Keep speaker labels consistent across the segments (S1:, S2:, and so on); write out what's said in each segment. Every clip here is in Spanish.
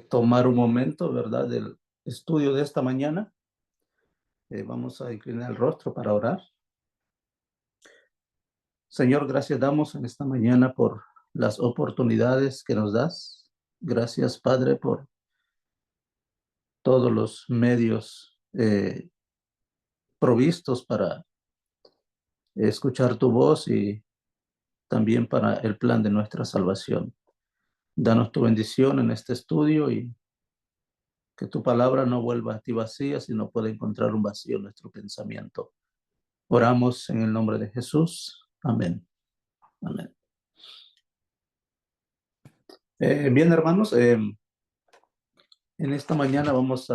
S1: tomar un momento, ¿verdad?, del estudio de esta mañana. Vamos a inclinar el rostro para orar. Señor, gracias damos en esta mañana por las oportunidades que nos das. Gracias, Padre, por todos los medios provistos para escuchar tu voz y también para el plan de nuestra salvación. Danos tu bendición en este estudio y que tu palabra no vuelva a ti vacía, sino pueda encontrar un vacío en nuestro pensamiento. Oramos en el nombre de Jesús. Amén. Amén. Bien, hermanos, en esta mañana vamos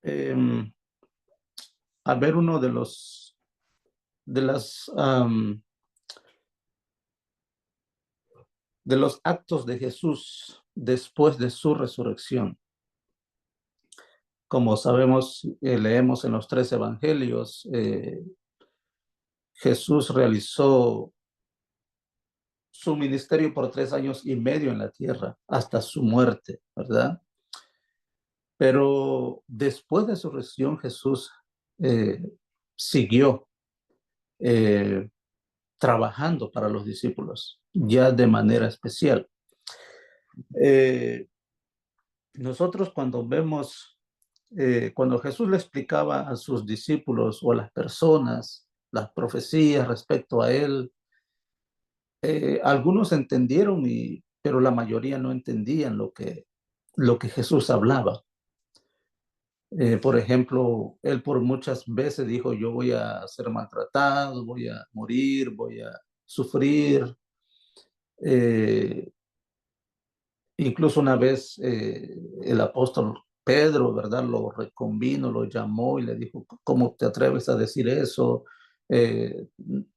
S1: em, a ver uno de las de los actos de Jesús después de su resurrección. Como sabemos, leemos en los 3 evangelios, Jesús realizó su ministerio por 3 años y medio en la tierra, hasta su muerte, ¿verdad? Pero después de su resurrección, Jesús eh, siguió eh, trabajando para los discípulos, ya de manera especial. Eh, nosotros cuando vemos, cuando Jesús le explicaba a sus discípulos o a las personas las profecías respecto a él, algunos entendieron, pero la mayoría no entendían lo que Jesús hablaba. Por ejemplo, él por muchas veces dijo, yo voy a ser maltratado, voy a morir, voy a sufrir. Eh, Incluso una vez el apóstol Pedro, ¿verdad? Lo reconvino, lo llamó y le dijo, ¿cómo te atreves a decir eso?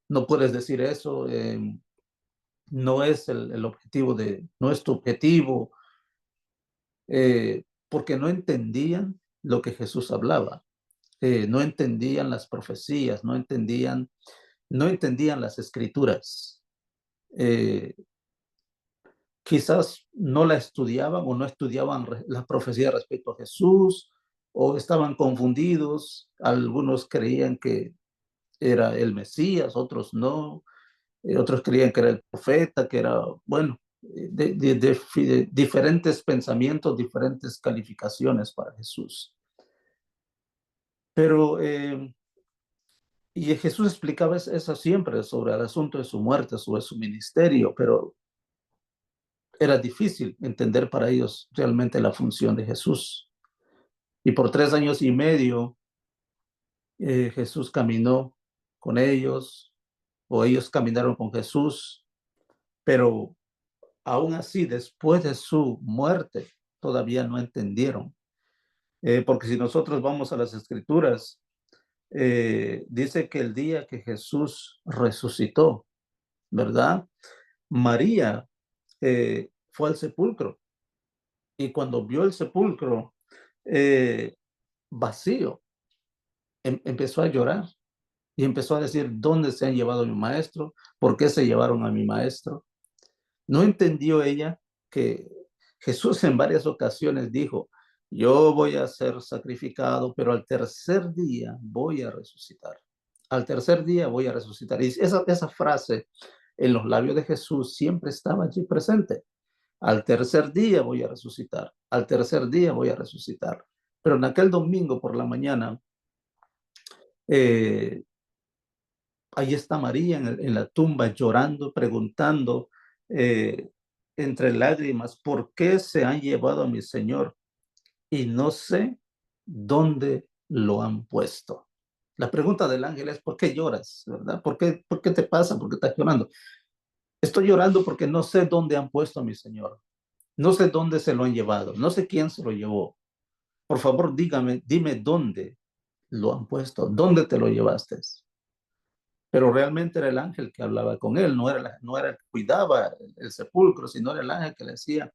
S1: No puedes decir eso, no es el objetivo no es tu objetivo, porque no entendían lo que Jesús hablaba, no entendían las profecías, no entendían las escrituras. Eh, Quizás no la estudiaban o no estudiaban las profecías respecto a Jesús, o estaban confundidos. Algunos creían que era el Mesías, otros no. Otros creían que era el profeta, que era, bueno, de diferentes pensamientos, diferentes calificaciones para Jesús. Pero, y Jesús explicaba eso siempre sobre el asunto de su muerte, sobre su ministerio, pero era difícil entender para ellos realmente la función de Jesús. Y por 3 años y medio, Jesús caminó con ellos, o ellos caminaron con Jesús, pero aún así, después de su muerte, todavía no entendieron. Porque si nosotros vamos a las escrituras, dice que el día que Jesús resucitó, ¿verdad? María fue al sepulcro, y cuando vio el sepulcro eh, vacío, empezó a llorar y empezó a decir, ¿dónde se han llevado a mi maestro? ¿Por qué se llevaron a mi maestro? No entendió ella que Jesús en varias ocasiones dijo, yo voy a ser sacrificado, pero al tercer día voy a resucitar. Al tercer día voy a resucitar. Y esa frase en los labios de Jesús siempre estaba allí presente. Al tercer día voy a resucitar. Al tercer día voy a resucitar. Pero en aquel domingo por la mañana, eh, ahí está María en la tumba llorando, preguntando eh, entre lágrimas, ¿por qué se han llevado a mi Señor? Y no sé dónde lo han puesto. La pregunta del ángel es, ¿por qué lloras? ¿Verdad? Por qué te pasa? ¿Por qué estás llorando? Estoy llorando porque no sé dónde han puesto a mi Señor. No sé dónde se lo han llevado. No sé quién se lo llevó. Por favor, dime dónde lo han puesto. ¿Dónde te lo llevaste? Pero realmente era el ángel que hablaba con él, no era el que cuidaba el sepulcro, sino era el ángel que le decía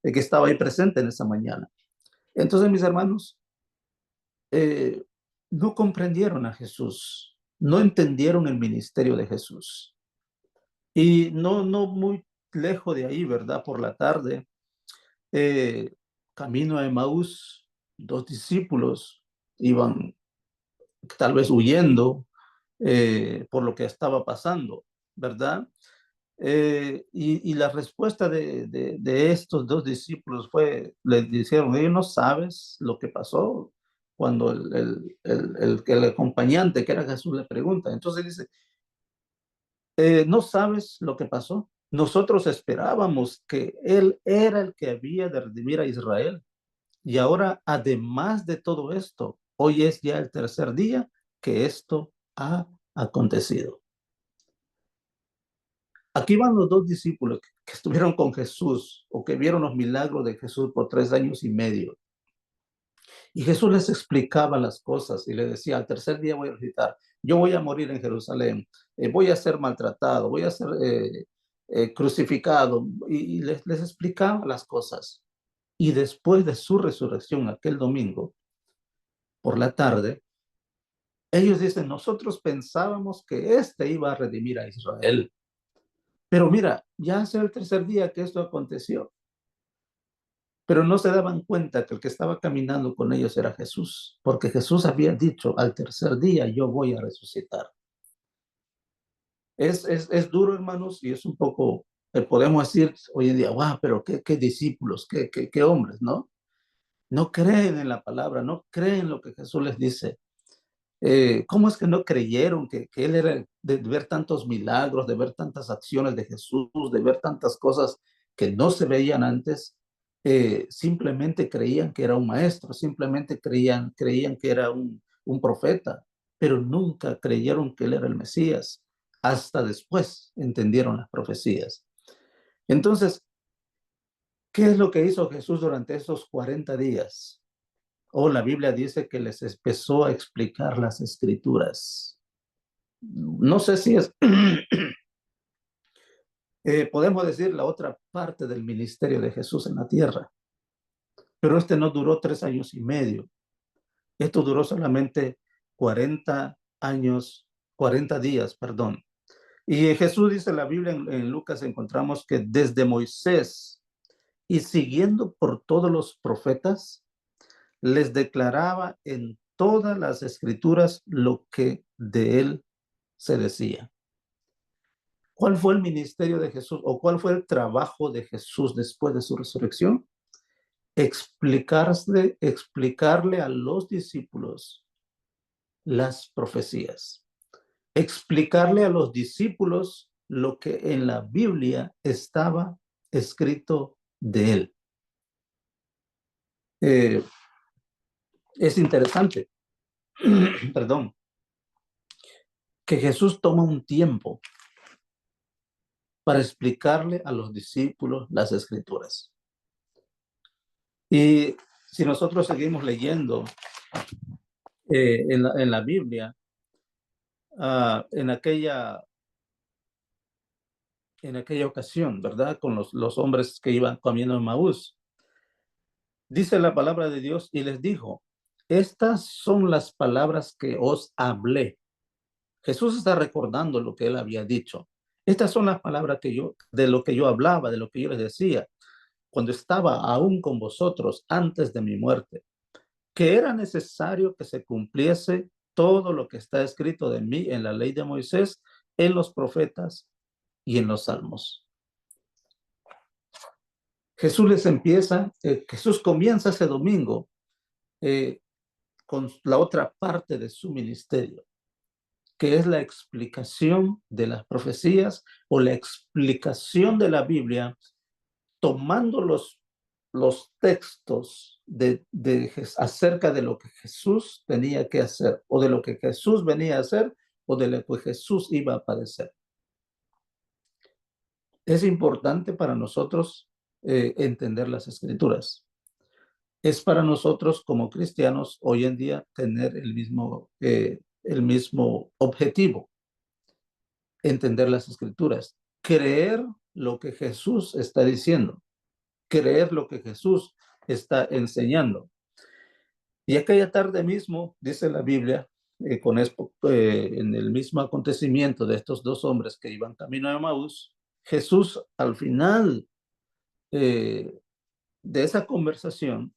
S1: que estaba ahí presente en esa mañana. Entonces, mis hermanos, eh, no comprendieron a Jesús, no entendieron el ministerio de Jesús. Y lejos de ahí, ¿verdad? Por la tarde, eh, camino a Emaús, dos discípulos iban tal vez huyendo por lo que estaba pasando, ¿verdad? Y la respuesta de estos dos discípulos fue, les dijeron, ellos no sabes lo que pasó cuando el acompañante, que era Jesús, le pregunta. Entonces dice, no sabes lo que pasó. Nosotros esperábamos que Él era el que había de redimir a Israel. Y ahora, además de todo esto, hoy es ya el tercer día que esto ha acontecido. Aquí van los dos discípulos que estuvieron con Jesús o que vieron los milagros de Jesús por 3 años y medio. Y Jesús les explicaba las cosas y les decía, al tercer día voy a resucitar, yo voy a morir en Jerusalén, voy a ser maltratado, voy a ser crucificado. Y les explicaba las cosas. Y después de su resurrección, aquel domingo, por la tarde, ellos dicen, nosotros pensábamos que este iba a redimir a Israel. Pero mira, ya hace el tercer día que esto aconteció. Pero no se daban cuenta que el que estaba caminando con ellos era Jesús, porque Jesús había dicho, al tercer día yo voy a resucitar. Es duro, hermanos, y es un poco, podemos decir hoy en día, wow, pero qué discípulos, qué hombres, ¿no? No creen en la palabra, no creen lo que Jesús les dice. ¿Cómo es que no creyeron que Él era de ver tantos milagros, de ver tantas acciones de Jesús, de ver tantas cosas que no se veían antes? Simplemente creían que era un maestro, simplemente creían que era un profeta, pero nunca creyeron que Él era el Mesías. Hasta después entendieron las profecías. Entonces, ¿qué es lo que hizo Jesús durante esos 40 días? La Biblia dice que les empezó a explicar las escrituras. No sé si es, podemos decir, la otra parte del ministerio de Jesús en la tierra, pero este no duró 3 años y medio. Esto duró solamente 40 años, 40 días, perdón. Y Jesús dice en la Biblia, en Lucas encontramos que desde Moisés y siguiendo por todos los profetas, les declaraba en todas las escrituras lo que de él se decía. ¿Cuál fue el ministerio de Jesús o cuál fue el trabajo de Jesús después de su resurrección? Explicarle a los discípulos las profecías, explicarle a los discípulos lo que en la Biblia estaba escrito de él. Es interesante, perdón, que Jesús toma un tiempo para explicarle a los discípulos las escrituras. Y si nosotros seguimos leyendo en la Biblia, en aquella ocasión, ¿verdad? Con los hombres que iban comiendo en Maús, dice la palabra de Dios y les dijo, estas son las palabras que os hablé. Jesús está recordando lo que él había dicho. Estas son las palabras de lo que yo hablaba, de lo que yo les decía, cuando estaba aún con vosotros antes de mi muerte, que era necesario que se cumpliese todo lo que está escrito de mí en la ley de Moisés, en los profetas y en los salmos. Jesús comienza ese domingo con la otra parte de su ministerio, que es la explicación de las profecías o la explicación de la Biblia, tomando los textos acerca de lo que Jesús tenía que hacer, o de lo que Jesús venía a hacer, o de lo que Jesús iba a padecer. Es importante para nosotros entender las escrituras. Es para nosotros como cristianos hoy en día tener el mismo objetivo, entender las escrituras, creer lo que Jesús está diciendo, creer lo que Jesús está enseñando. Y aquella tarde mismo, dice la Biblia, en el mismo acontecimiento de estos dos hombres que iban camino a Emaús, Jesús al final de esa conversación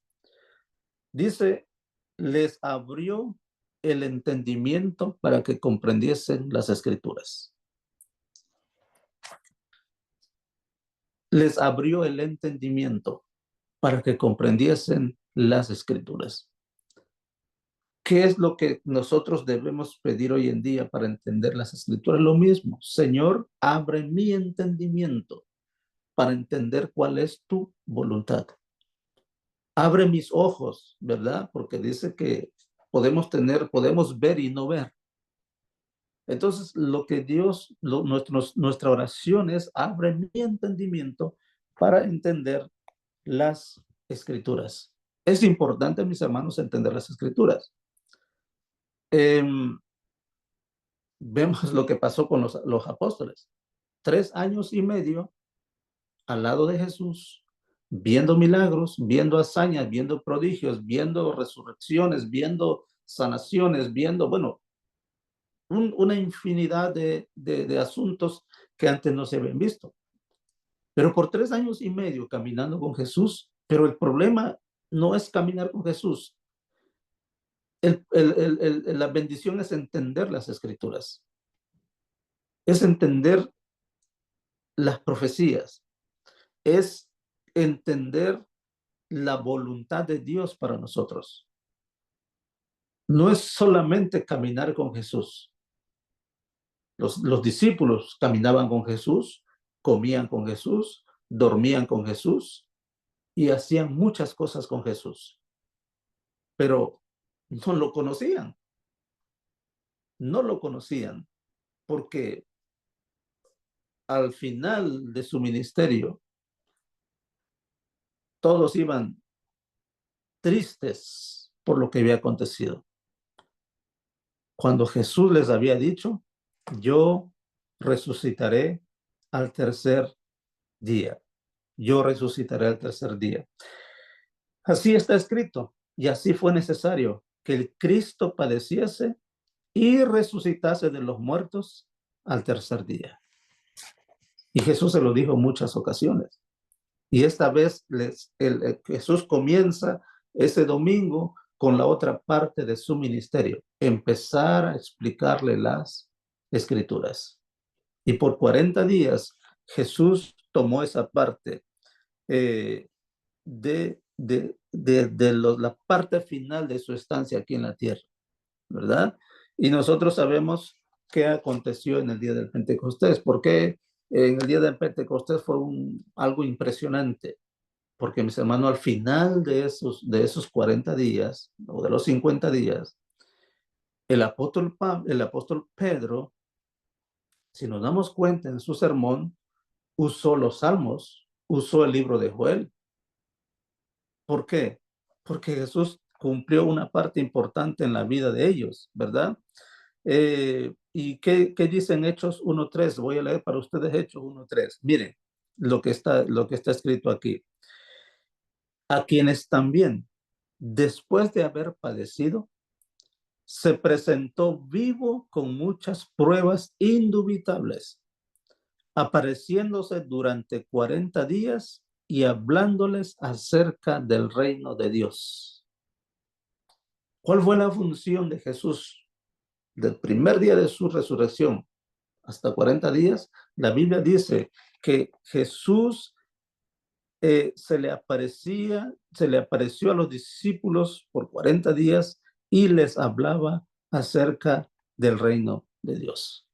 S1: dice, les abrió el entendimiento para que comprendiesen las escrituras. Les abrió el entendimiento para que comprendiesen las escrituras. ¿Qué es lo que nosotros debemos pedir hoy en día para entender las escrituras? Lo mismo, Señor, abre mi entendimiento para entender cuál es tu voluntad. Abre mis ojos, ¿verdad? Porque dice que podemos ver y no ver. Entonces, lo que Dios, nuestra oración es, abre mi entendimiento para entender las escrituras. Es importante, mis hermanos, entender las escrituras. Vemos lo que pasó con los apóstoles. 3 años y medio al lado de Jesús, viendo milagros, viendo hazañas, viendo prodigios, viendo resurrecciones, viendo sanaciones, viendo, bueno, una infinidad de asuntos que antes no se habían visto. Pero por 3 años y medio caminando con Jesús, pero el problema no es caminar con Jesús. La bendición es entender las escrituras, es entender las profecías, es entender la voluntad de Dios para nosotros. No es solamente caminar con Jesús. Los discípulos caminaban con Jesús, comían con Jesús, dormían con Jesús y hacían muchas cosas con Jesús, pero no lo conocían, no lo conocían, porque al final de su ministerio, todos iban tristes por lo que había acontecido. Cuando Jesús les había dicho, yo resucitaré al tercer día. Yo resucitaré al tercer día. Así está escrito, y así fue necesario que el Cristo padeciese y resucitase de los muertos al tercer día. Y Jesús se lo dijo en muchas ocasiones. Y esta vez Jesús comienza ese domingo con la otra parte de su ministerio, empezar a explicarle las escrituras. Y por 40 días Jesús tomó esa parte la parte final de su estancia aquí en la tierra, ¿verdad? Y nosotros sabemos qué aconteció en el día del Pentecostés, porque en el día del Pentecostés fue algo impresionante, porque mis hermanos, al final de esos 40 días, o de los 50 días, el apóstol Pedro, si nos damos cuenta en su sermón, usó los salmos, usó el libro de Joel. ¿Por qué? Porque Jesús cumplió una parte importante en la vida de ellos, ¿verdad? ¿Y qué dicen Hechos 1:3? Voy a leer para ustedes Hechos 1:3. Miren lo que está escrito aquí. A quienes también, después de haber padecido, se presentó vivo con muchas pruebas indubitables, apareciéndose durante 40 días y hablándoles acerca del reino de Dios. ¿Cuál fue la función de Jesús del primer día de su resurrección hasta 40 días? La Biblia dice que Jesús se le apareció a los discípulos por 40 días y les hablaba acerca del reino de Dios.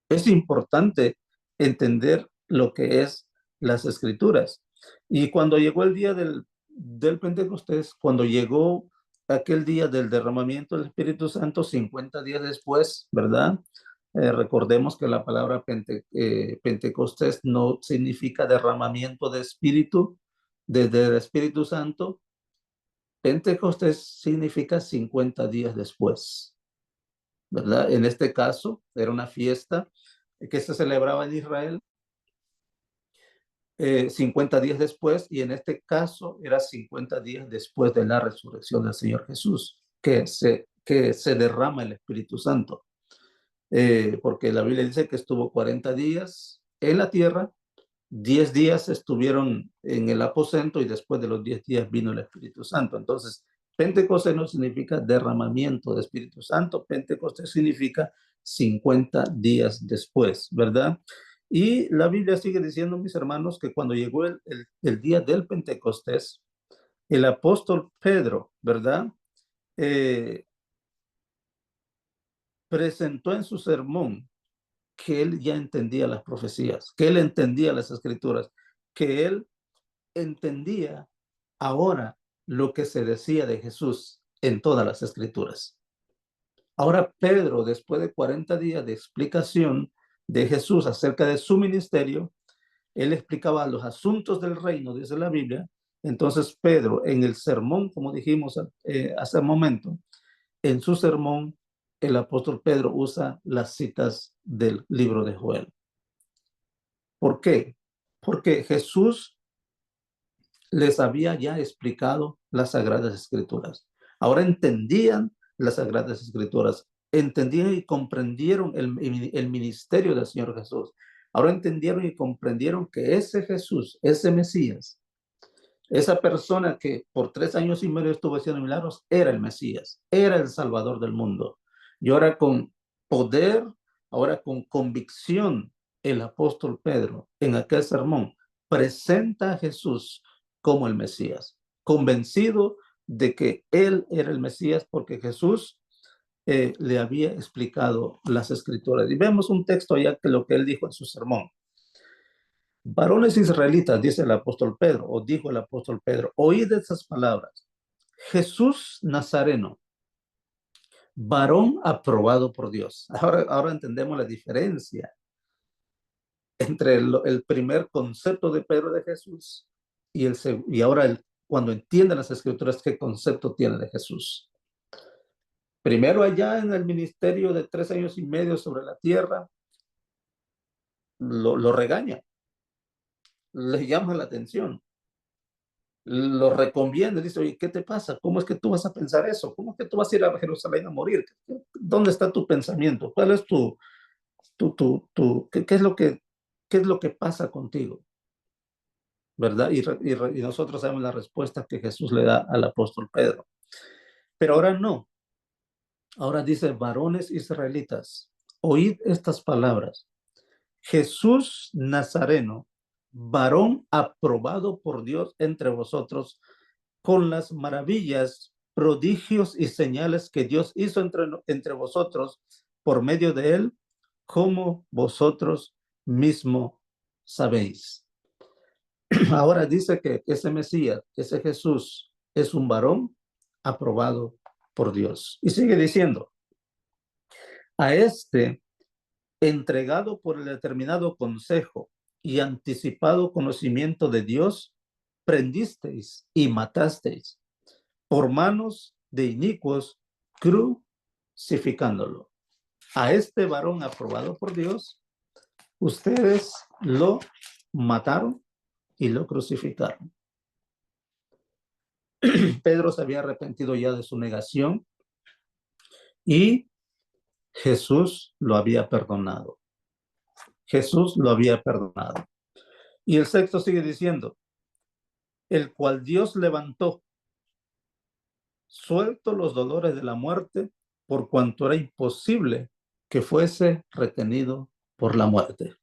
S1: Es importante entender lo que es las escrituras. Y cuando llegó el día del Pentecostés, cuando llegó aquel día del derramamiento del Espíritu Santo, 50 días después, ¿verdad? Recordemos que la palabra Pentecostés no significa derramamiento de espíritu, del Espíritu Santo. Pentecostés significa 50 días después, ¿verdad? En este caso, era una fiesta que se celebraba en Israel 50 días después, y en este caso era 50 días después de la resurrección del Señor Jesús, que se derrama el Espíritu Santo. porque la Biblia dice que estuvo 40 días en la tierra, 10 días estuvieron en el aposento y después de los 10 días vino el Espíritu Santo. Entonces, Pentecostés no significa derramamiento de Espíritu Santo, Pentecostés significa 50 días después, ¿verdad? Y la Biblia sigue diciendo, mis hermanos, que cuando llegó el día del Pentecostés, el apóstol Pedro, ¿verdad? Eh, presentó en su sermón que él ya entendía las profecías, que él entendía las escrituras, que él entendía ahora lo que se decía de Jesús en todas las escrituras. Ahora Pedro, después de 40 días de explicación de Jesús acerca de su ministerio, él explicaba los asuntos del reino, dice la Biblia. Entonces Pedro, en el sermón, como dijimos hace un momento, en su sermón, el apóstol Pedro usa las citas del libro de Joel. ¿Por qué? Porque Jesús les había ya explicado las Sagradas Escrituras. Ahora entendían las Sagradas Escrituras, entendían y comprendieron el ministerio del Señor Jesús. Ahora entendieron y comprendieron que ese Jesús, ese Mesías, esa persona que por 3 años y medio estuvo haciendo milagros, era el Mesías, era el Salvador del mundo. Y ahora con poder, ahora con convicción, el apóstol Pedro en aquel sermón presenta a Jesús como el Mesías, convencido de que él era el Mesías porque Jesús le había explicado las escrituras. Y vemos un texto allá que lo que él dijo en su sermón. Varones israelitas, dice el apóstol Pedro, o dijo el apóstol Pedro, oíd esas palabras. Jesús Nazareno, varón aprobado por Dios. Ahora entendemos la diferencia entre el primer concepto de Pedro de Jesús y ahora cuando entienden las escrituras, qué concepto tiene de Jesús. Primero allá en el ministerio de 3 años y medio sobre la tierra, lo regaña, le llama la atención, lo reconviene, dice, oye, ¿qué te pasa? ¿Cómo es que tú vas a pensar eso? ¿Cómo es que tú vas a ir a Jerusalén a morir? ¿Dónde está tu pensamiento? ¿Cuál es qué es lo que pasa contigo? ¿Verdad? Y nosotros sabemos la respuesta que Jesús le da al apóstol Pedro. Pero ahora no. Ahora dice, varones israelitas, oíd estas palabras. Jesús Nazareno, varón aprobado por Dios entre vosotros, con las maravillas, prodigios y señales que Dios hizo entre vosotros por medio de él, como vosotros mismo sabéis. Ahora dice que ese Mesías, ese Jesús, es un varón aprobado por Dios. Y sigue diciendo, a este entregado por el determinado consejo y anticipado conocimiento de Dios, prendisteis y matasteis por manos de inicuos, crucificándolo. A este varón aprobado por Dios, ustedes lo mataron y lo crucificaron. Pedro se había arrepentido ya de su negación y Jesús lo había perdonado. Jesús lo había perdonado. Y el texto sigue diciendo, el cual Dios levantó, suelto los dolores de la muerte, por cuanto era imposible que fuese retenido por la muerte.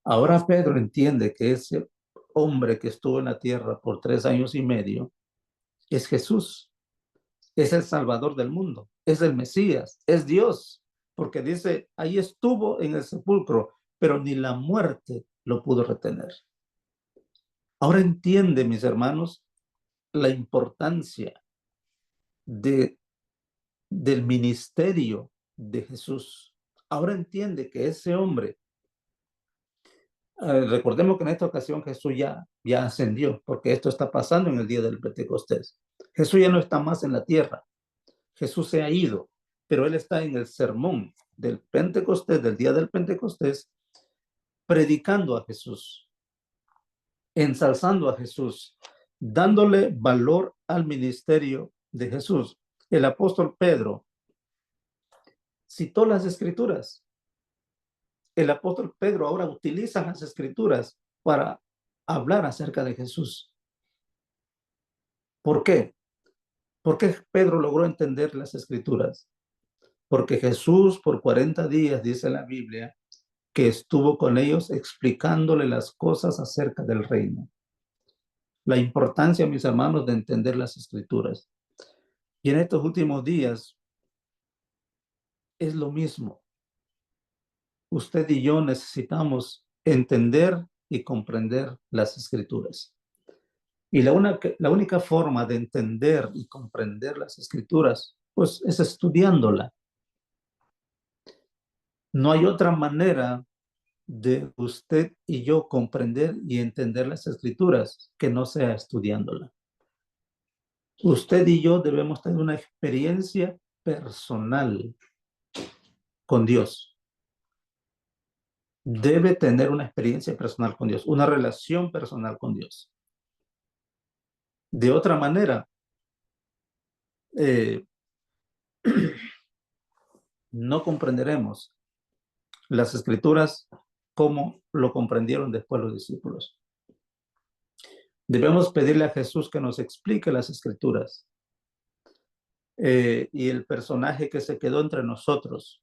S1: Ahora Pedro entiende que ese hombre que estuvo en la tierra por 3 años y medio es Jesús, es el Salvador del mundo, es el Mesías, es Dios, porque dice, ahí estuvo en el sepulcro, pero ni la muerte lo pudo retener. Ahora entiende, mis hermanos, la importancia de, del ministerio de Jesús. Ahora entiende que ese hombre, recordemos que en esta ocasión Jesús ya ascendió, porque esto está pasando en el día del Pentecostés. Jesús ya no está más en la tierra, Jesús se ha ido, pero él está en el sermón del Pentecostés, del día del Pentecostés, predicando a Jesús, ensalzando a Jesús, dándole valor al ministerio de Jesús. El apóstol Pedro citó las escrituras. El apóstol Pedro ahora utiliza las escrituras para hablar acerca de Jesús. ¿Por qué? ¿Por qué Pedro logró entender las escrituras? Porque Jesús por 40 días, dice la Biblia, que estuvo con ellos explicándole las cosas acerca del reino. La importancia, mis hermanos, de entender las escrituras. Y en estos últimos días es lo mismo. Usted y yo necesitamos entender y comprender las escrituras. Y la única forma de entender y comprender las escrituras, pues es estudiándola. No hay otra manera de usted y yo comprender y entender las escrituras que no sea estudiándola. Usted y yo debemos tener una experiencia personal con Dios. Debe tener una experiencia personal con Dios, una relación personal con Dios. De otra manera, no comprenderemos las escrituras como lo comprendieron después los discípulos. Debemos pedirle a Jesús que nos explique las escrituras. Y el personaje que se quedó entre nosotros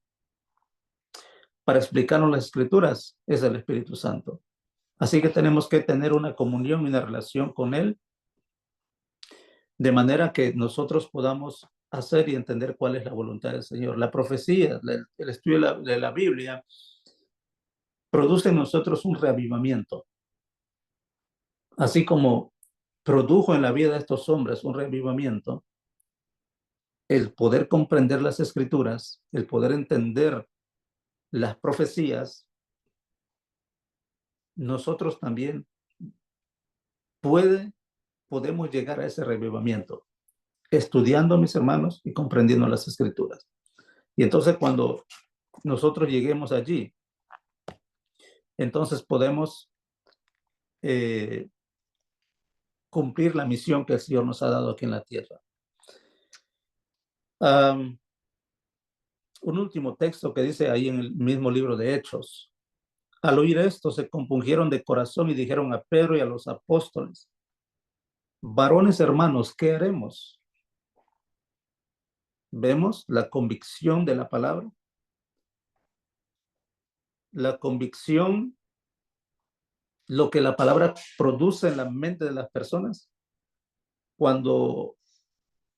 S1: para explicarnos las escrituras es el Espíritu Santo. Así que tenemos que tener una comunión y una relación con Él, de manera que nosotros podamos hacer y entender cuál es la voluntad del Señor. La profecía, el estudio de la Biblia, produce en nosotros un reavivamiento. Así como produjo en la vida de estos hombres un reavivamiento, el poder comprender las escrituras, el poder entender las profecías, nosotros también podemos llegar a ese reavivamiento, estudiando, mis hermanos, y comprendiendo las escrituras. Y entonces cuando nosotros lleguemos allí, entonces podemos cumplir la misión que el Señor nos ha dado aquí en la tierra. Un último texto que dice ahí en el mismo libro de Hechos. Al oír esto, se compungieron de corazón y dijeron a Pedro y a los apóstoles: varones hermanos, ¿qué haremos? ¿Vemos la convicción de la palabra? La convicción, lo que la palabra produce en la mente de las personas cuando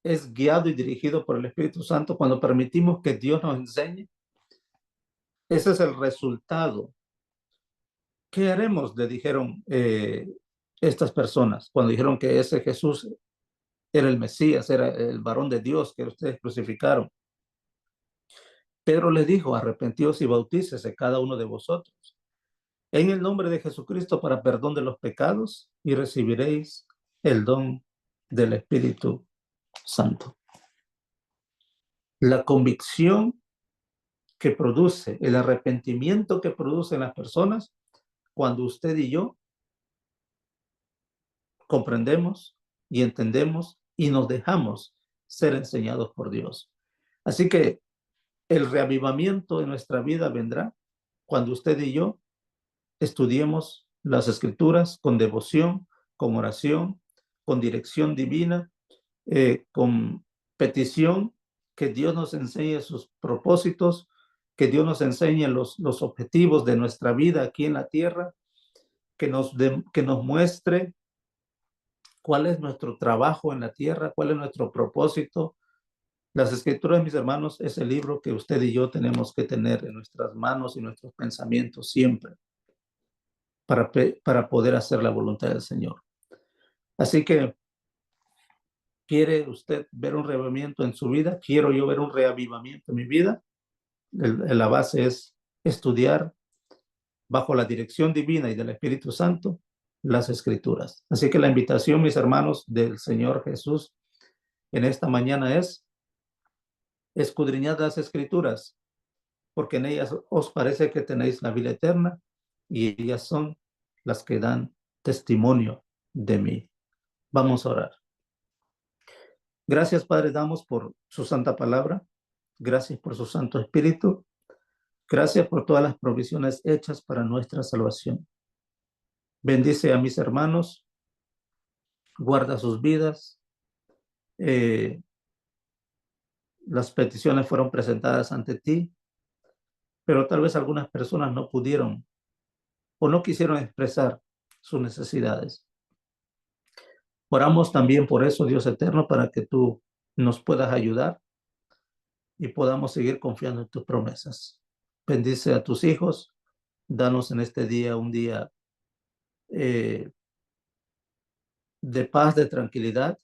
S1: es guiado y dirigido por el Espíritu Santo, cuando permitimos que Dios nos enseñe. Ese es el resultado. ¿Qué haremos? Le dijeron estas personas cuando dijeron que ese Jesús era el Mesías, era el varón de Dios que ustedes crucificaron. Pedro les dijo: arrepentíos y bautícese cada uno de vosotros en el nombre de Jesucristo para perdón de los pecados y recibiréis el don del Espíritu Santo. La convicción que produce, el arrepentimiento que produce en las personas cuando usted y yo comprendemos y entendemos y nos dejamos ser enseñados por Dios. Así que el reavivamiento de nuestra vida vendrá cuando usted y yo estudiemos las escrituras con devoción, con oración, con dirección divina, con petición, que Dios nos enseñe sus propósitos, que Dios nos enseñe los objetivos de nuestra vida aquí en la tierra, que nos muestre cuál es nuestro trabajo en la tierra, cuál es nuestro propósito. Las escrituras, mis hermanos, es el libro que usted y yo tenemos que tener en nuestras manos y nuestros pensamientos siempre para poder hacer la voluntad del Señor. Así que, ¿quiere usted ver un reavivamiento en su vida? ¿Quiero yo ver un reavivamiento en mi vida? La base es estudiar bajo la dirección divina y del Espíritu Santo las escrituras. Así que la invitación, mis hermanos, del Señor Jesús en esta mañana es: escudriñad las escrituras, porque en ellas os parece que tenéis la vida eterna, y ellas son las que dan testimonio de mí. Vamos a orar. Gracias, Padre, damos por su santa palabra. Gracias por su Santo Espíritu. Gracias por todas las provisiones hechas para nuestra salvación. Bendice a mis hermanos, guarda sus vidas. Las peticiones fueron presentadas ante ti, pero tal vez algunas personas no pudieron o no quisieron expresar sus necesidades. Oramos también por eso, Dios eterno, para que tú nos puedas ayudar y podamos seguir confiando en tus promesas. Bendice a tus hijos, danos en este día un día de paz, de tranquilidad,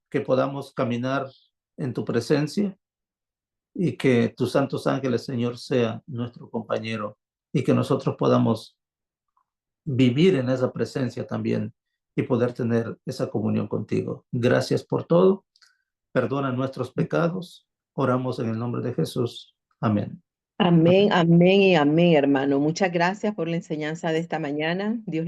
S1: que podamos caminar en tu presencia y que tus santos ángeles, Señor, sea nuestro compañero y que nosotros podamos vivir en esa presencia también y poder tener esa comunión contigo. Gracias por todo. Perdona nuestros pecados. Oramos en el nombre de Jesús. Amén.
S2: Amén, amén y amén, hermano. Muchas gracias por la enseñanza de esta mañana. Dios